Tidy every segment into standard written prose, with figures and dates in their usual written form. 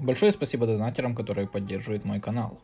Большое спасибо донатерам, которые поддерживают мой канал.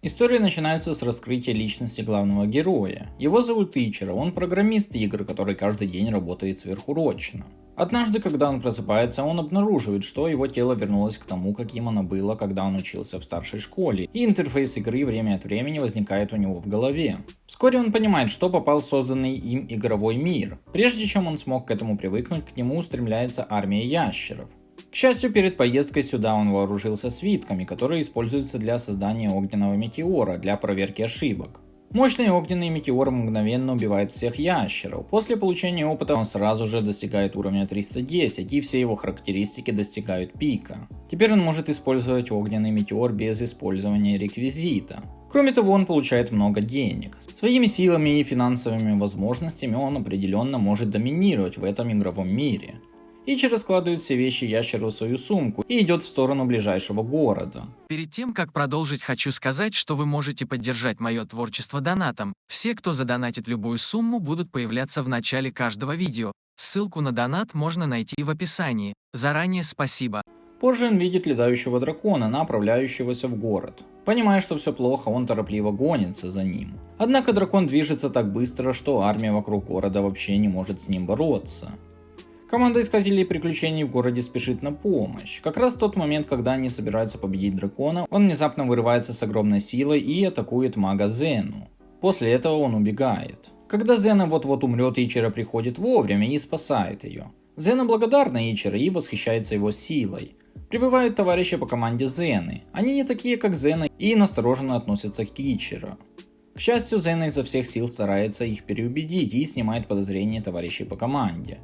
История начинается с раскрытия личности главного героя. Его зовут Ичиро, он программист игр, который каждый день работает сверхурочно. Однажды, когда он просыпается, он обнаруживает, что его тело вернулось к тому, каким оно было, когда он учился в старшей школе, и интерфейс игры время от времени возникает у него в голове. Вскоре он понимает, что попал в созданный им игровой мир. Прежде чем он смог к этому привыкнуть, к нему устремляется армия ящеров. К счастью, перед поездкой сюда он вооружился свитками, которые используются для создания огненного метеора для проверки ошибок. Мощный огненный метеор мгновенно убивает всех ящеров. После получения опыта он сразу же достигает уровня 310, и все его характеристики достигают пика. Теперь он может использовать огненный метеор без использования реквизита. Кроме того, он получает много денег. Своими силами и финансовыми возможностями он определенно может доминировать в этом игровом мире. Ичиро складывает все вещи ящера в свою сумку и идет в сторону ближайшего города. Перед тем, как продолжить, хочу сказать, что вы можете поддержать мое творчество донатом. Все, кто задонатит любую сумму, будут появляться в начале каждого видео. Ссылку на донат можно найти в описании. Заранее спасибо. Позже он видит летающего дракона, направляющегося в город. Понимая, что все плохо, он торопливо гонится за ним. Однако дракон движется так быстро, что армия вокруг города вообще не может с ним бороться. Команда искателей приключений в городе спешит на помощь. Как раз в тот момент, когда они собираются победить дракона, он внезапно вырывается с огромной силой и атакует мага Зену. После этого он убегает. Когда Зена вот-вот умрет, Ичиро приходит вовремя и спасает ее. Зена благодарна Ичиро и восхищается его силой. Прибывают товарищи по команде Зены. Они не такие, как Зена, и настороженно относятся к Ичиро. К счастью, Зена изо всех сил старается их переубедить и снимает подозрения товарищей по команде.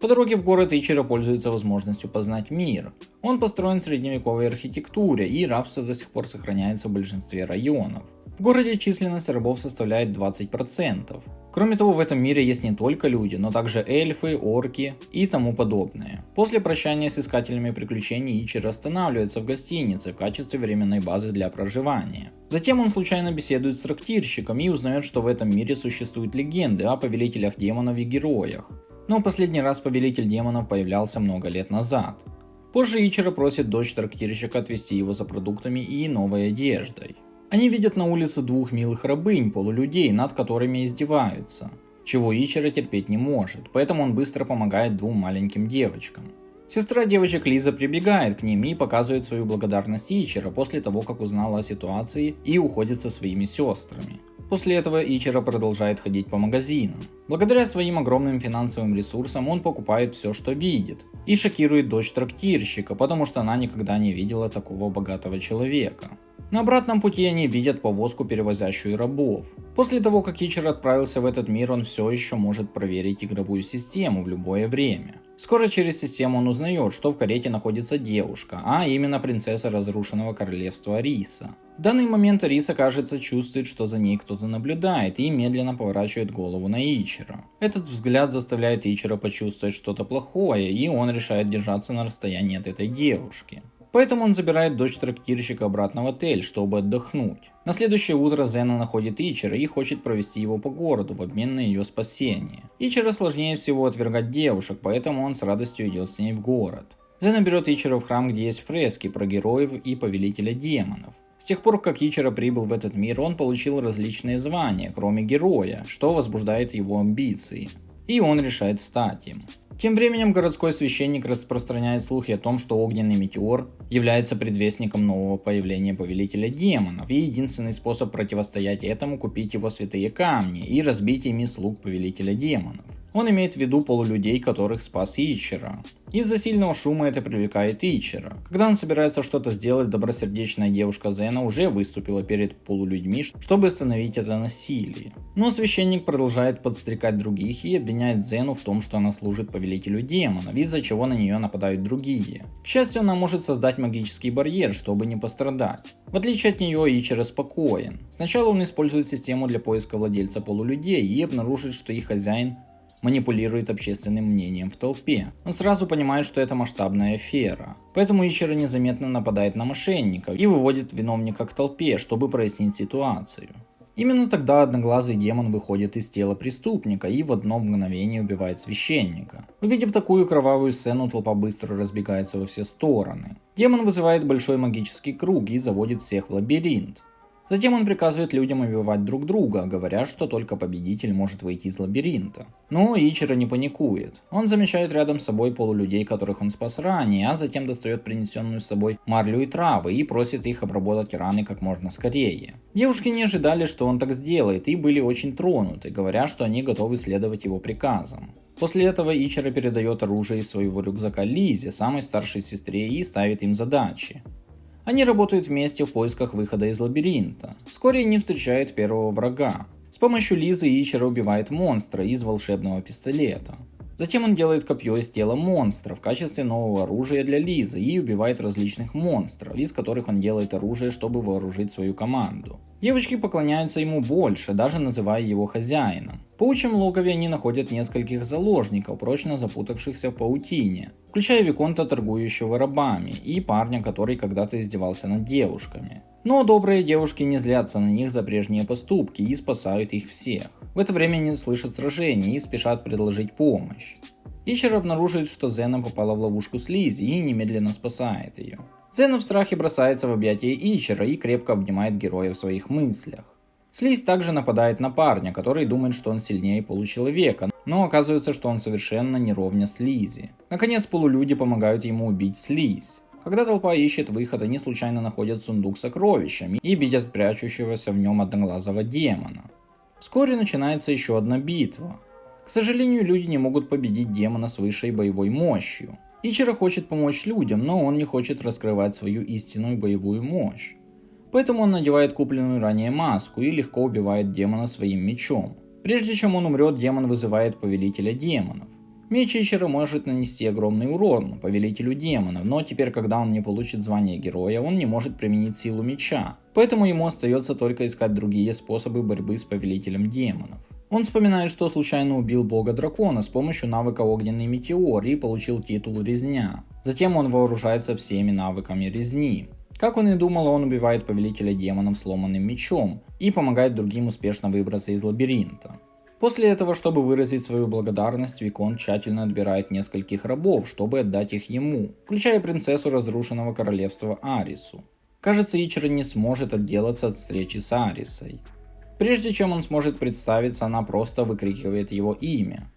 По дороге в город Ичиро пользуется возможностью познать мир. Он построен в средневековой архитектуре, и рабство до сих пор сохраняется в большинстве районов. В городе численность рабов составляет 20%. Кроме того, в этом мире есть не только люди, но также эльфы, орки и тому подобное. После прощания с искателями приключений Ичиро останавливается в гостинице в качестве временной базы для проживания. Затем он случайно беседует с трактирщиком и узнает, что в этом мире существуют легенды о повелителях демонов и героях. Но последний раз повелитель демонов появлялся много лет назад. Позже Ичиро просит дочь трактирщика отвезти его за продуктами и новой одеждой. Они видят на улице двух милых рабынь, полулюдей, над которыми издеваются, чего Ичиро терпеть не может, поэтому он быстро помогает двум маленьким девочкам. Сестра девочек Лиза прибегает к ним и показывает свою благодарность Ичиро после того, как узнала о ситуации, и уходит со своими сестрами. После этого Ичиро продолжает ходить по магазинам. Благодаря своим огромным финансовым ресурсам он покупает все, что видит, и шокирует дочь трактирщика, потому что она никогда не видела такого богатого человека. На обратном пути они видят повозку, перевозящую рабов. После того, как Ичиро отправился в этот мир, он все еще может проверить игровую систему в любое время. Скоро через систему он узнает, что в карете находится девушка, а именно принцесса разрушенного королевства Ариса. В данный момент Ариса, кажется, чувствует, что за ней кто-то наблюдает, и медленно поворачивает голову на Ичиро. Этот взгляд заставляет Ичиро почувствовать что-то плохое, и он решает держаться на расстоянии от этой девушки. Поэтому он забирает дочь трактирщика обратно в отель, чтобы отдохнуть. На следующее утро Зена находит Ичиро и хочет провести его по городу в обмен на ее спасение. Ичиро сложнее всего отвергать девушек, поэтому он с радостью идет с ней в город. Зена берет Ичиро в храм, где есть фрески про героев и повелителя демонов. С тех пор, как Ичиро прибыл в этот мир, он получил различные звания, кроме героя, что возбуждает его амбиции. И он решает стать им. Тем временем городской священник распространяет слухи о том, что огненный метеор является предвестником нового появления повелителя демонов, и единственный способ противостоять этому — купить его святые камни и разбить ими слуг повелителя демонов. Он имеет в виду полулюдей, которых спас Ичиро. Из-за сильного шума это привлекает Ичиро. Когда он собирается что-то сделать, добросердечная девушка Зена уже выступила перед полулюдьми, чтобы остановить это насилие. Но священник продолжает подстрекать других и обвиняет Зену в том, что она служит повелителю демонов, из-за чего на нее нападают другие. К счастью, она может создать магический барьер, чтобы не пострадать. В отличие от нее, Ичиро спокоен. Сначала он использует систему для поиска владельца полулюдей и обнаружит, что их хозяин манипулирует общественным мнением в толпе. Он сразу понимает, что это масштабная афера. Поэтому Ичиро незаметно нападает на мошенников и выводит виновника к толпе, чтобы прояснить ситуацию. Именно тогда одноглазый демон выходит из тела преступника и в одно мгновение убивает священника. Увидев такую кровавую сцену, толпа быстро разбегается во все стороны. Демон вызывает большой магический круг и заводит всех в лабиринт. Затем он приказывает людям убивать друг друга, говоря, что только победитель может выйти из лабиринта. Но Ичиро не паникует. Он замечает рядом с собой полулюдей, которых он спас ранее, а затем достает принесенную с собой марлю и травы и просит их обработать раны как можно скорее. Девушки не ожидали, что он так сделает, и были очень тронуты, говоря, что они готовы следовать его приказам. После этого Ичиро передает оружие из своего рюкзака Лизе, самой старшей сестре, и ставит им задачи. Они работают вместе в поисках выхода из лабиринта. Вскоре они встречают первого врага. С помощью Лизы Ичиро убивает монстра из волшебного пистолета. Затем он делает копье из тела монстра в качестве нового оружия для Лизы и убивает различных монстров, из которых он делает оружие, чтобы вооружить свою команду. Девочки поклоняются ему больше, даже называя его хозяином. В паучьем логове они находят нескольких заложников, прочно запутавшихся в паутине, включая виконта, торгующего рабами, и парня, который когда-то издевался над девушками. Но добрые девушки не злятся на них за прежние поступки и спасают их всех. В это время они слышат сражение и спешат предложить помощь. Ичиро обнаруживает, что Зена попала в ловушку с Лизи и немедленно спасает ее. Зена в страхе бросается в объятия Ичиро и крепко обнимает героя в своих мыслях. Слизь также нападает на парня, который думает, что он сильнее получеловека, но оказывается, что он совершенно не ровня Слизи. Наконец полулюди помогают ему убить Слизь. Когда толпа ищет выход, они случайно находят сундук с сокровищами и видят прячущегося в нем одноглазого демона. Вскоре начинается еще одна битва. К сожалению, люди не могут победить демона с высшей боевой мощью. Ичиро хочет помочь людям, но он не хочет раскрывать свою истинную боевую мощь. Поэтому он надевает купленную ранее маску и легко убивает демона своим мечом. Прежде чем он умрет, демон вызывает повелителя демонов. Меч Ичиро может нанести огромный урон повелителю демонов, но теперь, когда он не получит звание героя, он не может применить силу меча. Поэтому ему остается только искать другие способы борьбы с повелителем демонов. Он вспоминает, что случайно убил бога дракона с помощью навыка огненный метеор и получил титул резня. Затем он вооружается всеми навыками резни. Как он и думал, он убивает повелителя демонов сломанным мечом и помогает другим успешно выбраться из лабиринта. После этого, чтобы выразить свою благодарность, Виконт тщательно отбирает нескольких рабов, чтобы отдать их ему, включая принцессу разрушенного королевства Арису. Кажется, Ичиро не сможет отделаться от встречи с Арисой. Прежде чем он сможет представиться, она просто выкрикивает его имя.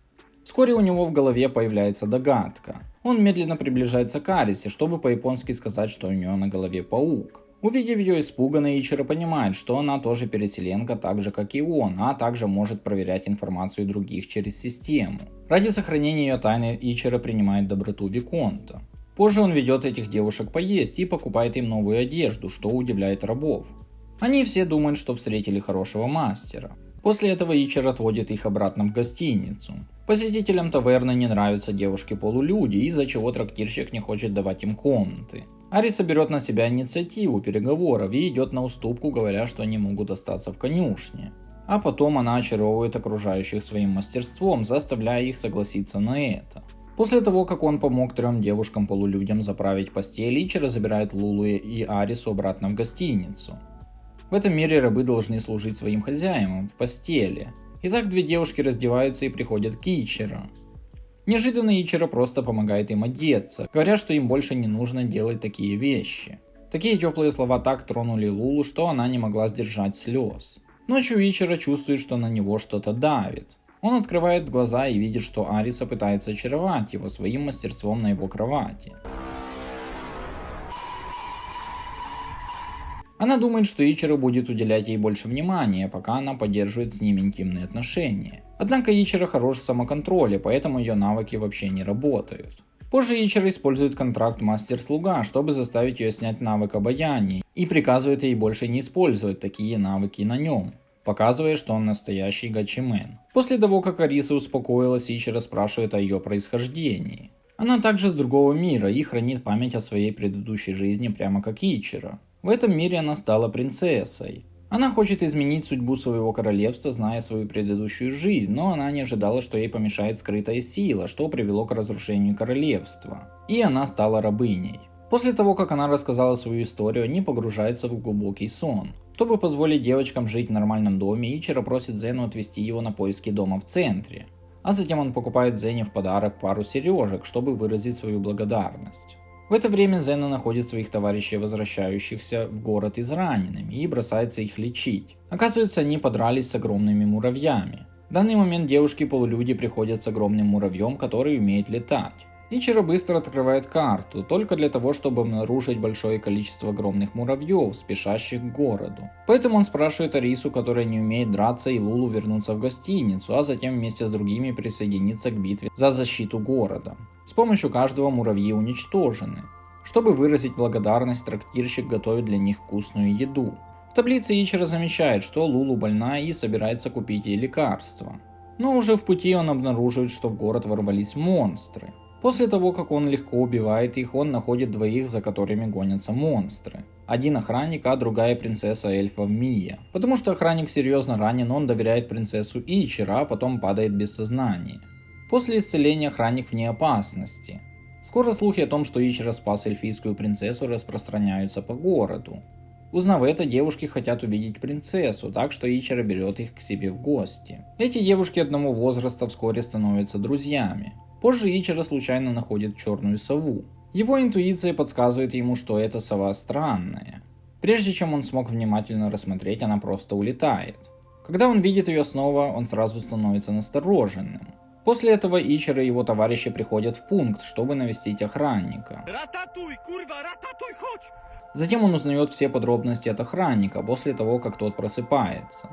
Вскоре у него в голове появляется догадка. Он медленно приближается к Арисе, чтобы по-японски сказать, что у нее на голове паук. Увидев ее испуганной, Ичиро понимает, что она тоже переселенка, так же как и он, а также может проверять информацию других через систему. Ради сохранения ее тайны Ичиро принимает доброту Виконта. Позже он ведет этих девушек поесть и покупает им новую одежду, что удивляет рабов. Они все думают, что встретили хорошего мастера. После этого Ичиро отводит их обратно в гостиницу. Посетителям таверны не нравятся девушки-полулюди, из-за чего трактирщик не хочет давать им комнаты. Ариса берет на себя инициативу переговоров и идет на уступку, говоря, что они могут остаться в конюшне. А потом она очаровывает окружающих своим мастерством, заставляя их согласиться на это. После того, как он помог 3 девушкам-полулюдям заправить постель, Ичиро забирает Лулу и Арису обратно в гостиницу. В этом мире рабы должны служить своим хозяевам в постели. Итак, 2 девушки раздеваются и приходят к Ичиро. Неожиданно Ичиро просто помогает им одеться, говоря, что им больше не нужно делать такие вещи. Такие теплые слова так тронули Лулу, что она не могла сдержать слез. Ночью Ичиро чувствует, что на него что-то давит. Он открывает глаза и видит, что Ариса пытается очаровать его своим мастерством на его кровати. Она думает, что Ичиро будет уделять ей больше внимания, пока она поддерживает с ним интимные отношения. Однако Ичиро хорош в самоконтроле, поэтому ее навыки вообще не работают. Позже Ичиро использует контракт мастер-слуга, чтобы заставить ее снять навык обаяния, и приказывает ей больше не использовать такие навыки на нем, показывая, что он настоящий гачимен. После того, как Ариса успокоилась, Ичиро спрашивает о ее происхождении. Она также с другого мира и хранит память о своей предыдущей жизни прямо как Ичиро. В этом мире она стала принцессой. Она хочет изменить судьбу своего королевства, зная свою предыдущую жизнь, но она не ожидала, что ей помешает скрытая сила, что привело к разрушению королевства. И она стала рабыней. После того, как она рассказала свою историю, они погружаются в глубокий сон. Чтобы позволить девочкам жить в нормальном доме, Ичиро просит Зену отвезти его на поиски дома в центре. А затем он покупает Зене в подарок пару сережек, чтобы выразить свою благодарность. В это время Зена находит своих товарищей, возвращающихся в город израненными, и бросается их лечить. Оказывается, они подрались с огромными муравьями. В данный момент девушки-полулюди приходят с огромным муравьем, который умеет летать. Ичиро быстро открывает карту, только для того, чтобы обнаружить большое количество огромных муравьев, спешащих к городу. Поэтому он спрашивает Арису, которая не умеет драться, и Лулу вернуться в гостиницу, а затем вместе с другими присоединиться к битве за защиту города. С помощью каждого муравьи уничтожены. Чтобы выразить благодарность, трактирщик готовит для них вкусную еду. В таблице Ичиро замечает, что Лулу больна и собирается купить ей лекарства. Но уже в пути он обнаруживает, что в город ворвались монстры. После того, как он легко убивает их, он находит двоих, за которыми гонятся монстры. Один охранник, а другая принцесса эльфов Мия. Потому что охранник серьезно ранен, он доверяет принцессу Ичиро, а потом падает без сознания. После исцеления охранник вне опасности. Скоро слухи о том, что Ичиро спас эльфийскую принцессу, распространяются по городу. Узнав это, девушки хотят увидеть принцессу, так что Ичиро берет их к себе в гости. Эти девушки одного возраста вскоре становятся друзьями. Позже Ичиро случайно находит черную сову. Его интуиция подсказывает ему, что эта сова странная. Прежде чем он смог внимательно рассмотреть, она просто улетает. Когда он видит ее снова, он сразу становится настороженным. После этого Ичиро и его товарищи приходят в пункт, чтобы навестить охранника. Затем он узнает все подробности от охранника после того, как тот просыпается.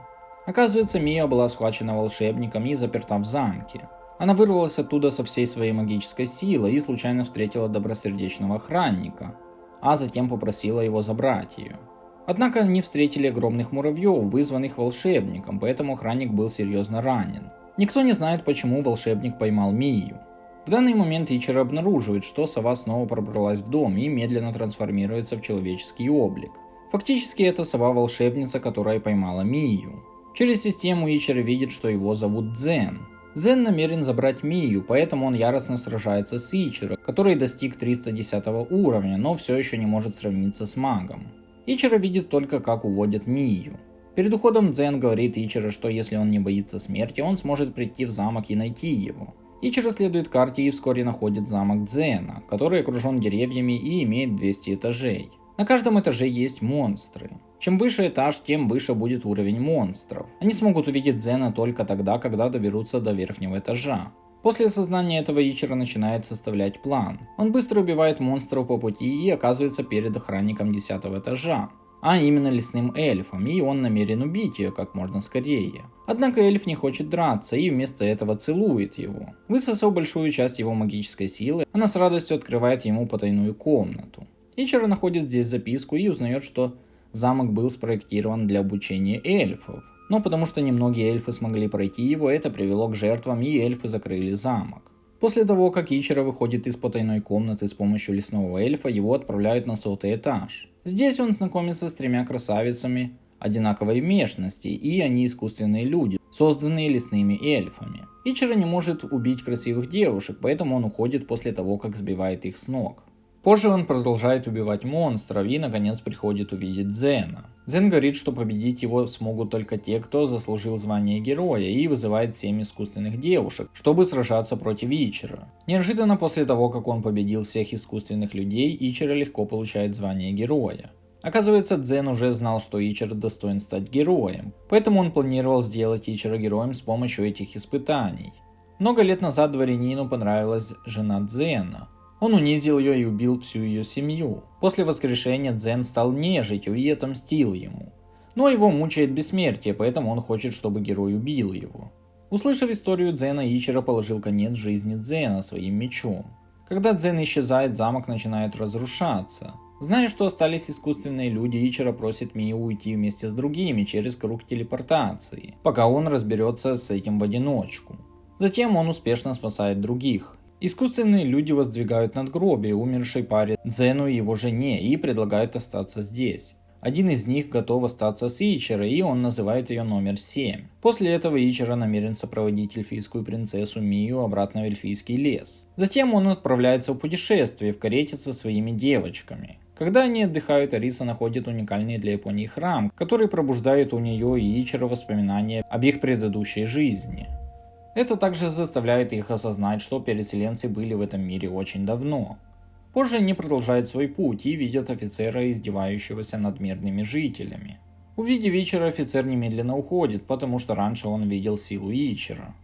Оказывается, Мия была схвачена волшебником и заперта в замке. Она вырвалась оттуда со всей своей магической силой и случайно встретила добросердечного охранника, а затем попросила его забрать ее. Однако они встретили огромных муравьев, вызванных волшебником, поэтому охранник был серьезно ранен. Никто не знает, почему волшебник поймал Мию. В данный момент Ичиро обнаруживает, что сова снова пробралась в дом и медленно трансформируется в человеческий облик. Фактически это сова-волшебница, которая поймала Мию. Через систему Ичиро видит, что его зовут Дзен. Дзен намерен забрать Мию, поэтому он яростно сражается с Ичиро, который достиг 310 уровня, но все еще не может сравниться с магом. Ичиро видит только, как уводят Мию. Перед уходом Дзен говорит Ичиро, что если он не боится смерти, он сможет прийти в замок и найти его. Ичиро следует карте и вскоре находит замок Дзена, который окружен деревьями и имеет 200 этажей. На каждом этаже есть монстры. Чем выше этаж, тем выше будет уровень монстров. Они смогут увидеть Дзена только тогда, когда доберутся до верхнего этажа. После осознания этого Ичиро начинает составлять план. Он быстро убивает монстров по пути и оказывается перед охранником 10 этажа, а именно лесным эльфом, и он намерен убить ее как можно скорее. Однако эльф не хочет драться и вместо этого целует его. Высосав большую часть его магической силы, она с радостью открывает ему потайную комнату. Ичиро находит здесь записку и узнает, что замок был спроектирован для обучения эльфов. Но потому что немногие эльфы смогли пройти его, это привело к жертвам, и эльфы закрыли замок. После того, как Ичиро выходит из потайной комнаты с помощью лесного эльфа, его отправляют на 100-й этаж. Здесь он знакомится с 3 красавицами одинаковой внешности, и они искусственные люди, созданные лесными эльфами. Ичиро не может убить красивых девушек, поэтому он уходит после того, как сбивает их с ног. Позже он продолжает убивать монстров и наконец приходит увидеть Дзена. Дзен говорит, что победить его смогут только те, кто заслужил звание героя, и вызывает 7 искусственных девушек, чтобы сражаться против Ичиро. Неожиданно после того, как он победил всех искусственных людей, Ичиро легко получает звание героя. Оказывается, Дзен уже знал, что Ичиро достоин стать героем, поэтому он планировал сделать Ичиро героем с помощью этих испытаний. Много лет назад дворянину понравилась жена Дзена. Он унизил ее и убил всю ее семью. После воскрешения Дзен стал нежитью и отомстил ему. Но его мучает бессмертие, поэтому он хочет, чтобы герой убил его. Услышав историю Дзена, Ичиро положил конец жизни Дзена своим мечом. Когда Дзен исчезает, замок начинает разрушаться. Зная, что остались искусственные люди, Ичиро просит Мию уйти вместе с другими через круг телепортации, пока он разберется с этим в одиночку. Затем он успешно спасает других. Искусственные люди воздвигают надгробие умершей паре Дзену и его жене и предлагают остаться здесь. Один из них готов остаться с Ичиро, и он называет ее номер 7. После этого Ичиро намерен сопроводить эльфийскую принцессу Мию обратно в эльфийский лес. Затем он отправляется в путешествие в карете со своими девочками. Когда они отдыхают, Ариса находит уникальный для Японии храм, который пробуждает у нее и Ичиро воспоминания об их предыдущей жизни. Это также заставляет их осознать, что переселенцы были в этом мире очень давно. Позже они продолжают свой путь и видят офицера, издевающегося над мирными жителями. Увидев Ичиро, офицер немедленно уходит, потому что раньше он видел силу Ичиро.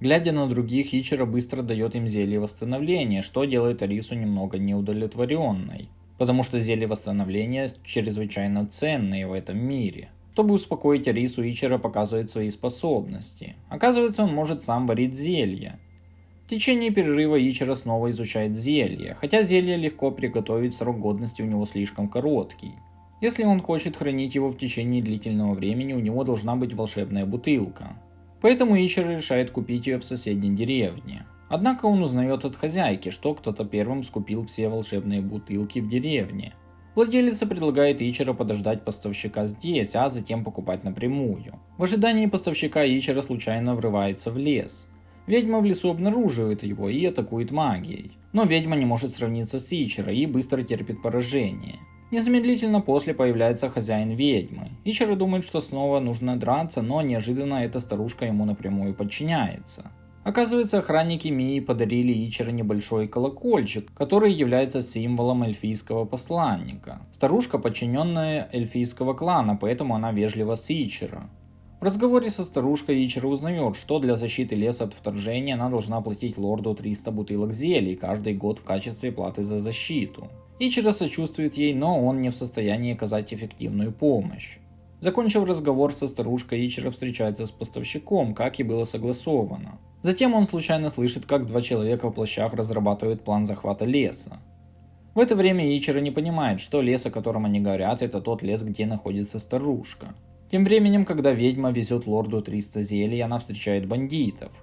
Глядя на других, Ичиро быстро дает им зелье восстановления, что делает Арису немного неудовлетворенной, потому что зелье восстановления чрезвычайно ценные в этом мире. Чтобы успокоить Арису, Ичиро показывает свои способности. Оказывается, он может сам варить зелья. В течение перерыва Ичиро снова изучает зелье, хотя зелье легко приготовить, срок годности у него слишком короткий. Если он хочет хранить его в течение длительного времени, у него должна быть волшебная бутылка. Поэтому Ичиро решает купить ее в соседней деревне. Однако он узнает от хозяйки, что кто-то первым скупил все волшебные бутылки в деревне. Владелица предлагает Ичиро подождать поставщика здесь, а затем покупать напрямую. В ожидании поставщика Ичиро случайно врывается в лес. Ведьма в лесу обнаруживает его и атакует магией. Но ведьма не может сравниться с Ичиро и быстро терпит поражение. Незамедлительно после появляется хозяин ведьмы. Ичиро думает, что снова нужно драться, но неожиданно эта старушка ему напрямую подчиняется. Оказывается, охранники Мии подарили Ичиро небольшой колокольчик, который является символом эльфийского посланника. Старушка подчиненная эльфийского клана, поэтому она вежлива с Ичиро. В разговоре со старушкой Ичиро узнает, что для защиты леса от вторжения она должна платить лорду 300 бутылок зелий каждый год в качестве платы за защиту. Ичиро сочувствует ей, но он не в состоянии оказать эффективную помощь. Закончив разговор со старушкой, Ичиро встречается с поставщиком, как и было согласовано. Затем он случайно слышит, как два человека в плащах разрабатывают план захвата леса. В это время Ичиро не понимает, что лес, о котором они говорят, это тот лес, где находится старушка. Тем временем, когда ведьма везет лорду 300 зелий, она встречает бандитов.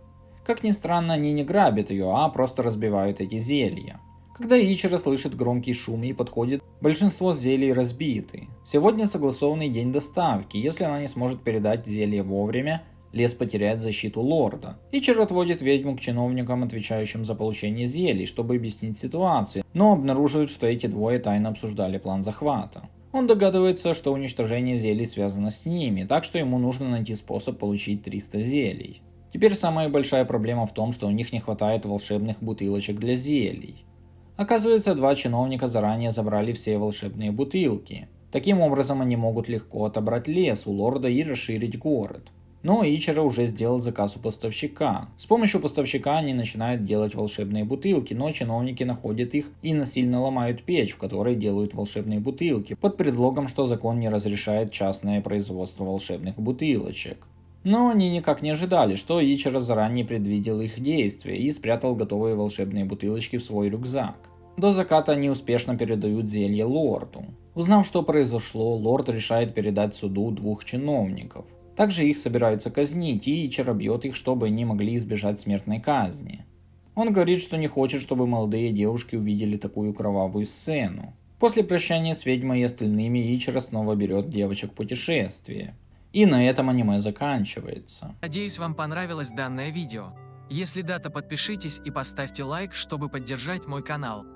Как ни странно, они не грабят ее, а просто разбивают эти зелья. Когда Ичиро слышит громкий шум и подходит, большинство зелий разбиты. Сегодня согласованный день доставки, если она не сможет передать зелье вовремя, лес потеряет защиту лорда. Ичиро отводит ведьму к чиновникам, отвечающим за получение зелий, чтобы объяснить ситуацию, но обнаруживает, что эти двое тайно обсуждали план захвата. Он догадывается, что уничтожение зелий связано с ними, так что ему нужно найти способ получить 300 зелий. Теперь самая большая проблема в том, что у них не хватает волшебных бутылочек для зелий. Оказывается, два чиновника заранее забрали все волшебные бутылки. Таким образом, они могут легко отобрать лес у лорда и расширить город. Но Ичиро уже сделал заказ у поставщика. С помощью поставщика они начинают делать волшебные бутылки, но чиновники находят их и насильно ломают печь, в которой делают волшебные бутылки, под предлогом, что закон не разрешает частное производство волшебных бутылочек. Но они никак не ожидали, что Ичиро заранее предвидел их действия и спрятал готовые волшебные бутылочки в свой рюкзак. До заката они успешно передают зелье лорду. Узнав, что произошло, лорд решает передать суду двух чиновников. Также их собираются казнить, и Ичиро бьет их, чтобы они могли избежать смертной казни. Он говорит, что не хочет, чтобы молодые девушки увидели такую кровавую сцену. После прощания с ведьмой и остальными Ичиро снова берет девочек в путешествие. И на этом аниме заканчивается. Надеюсь, вам понравилось данное видео. Если да, то подпишитесь и поставьте лайк, чтобы поддержать мой канал.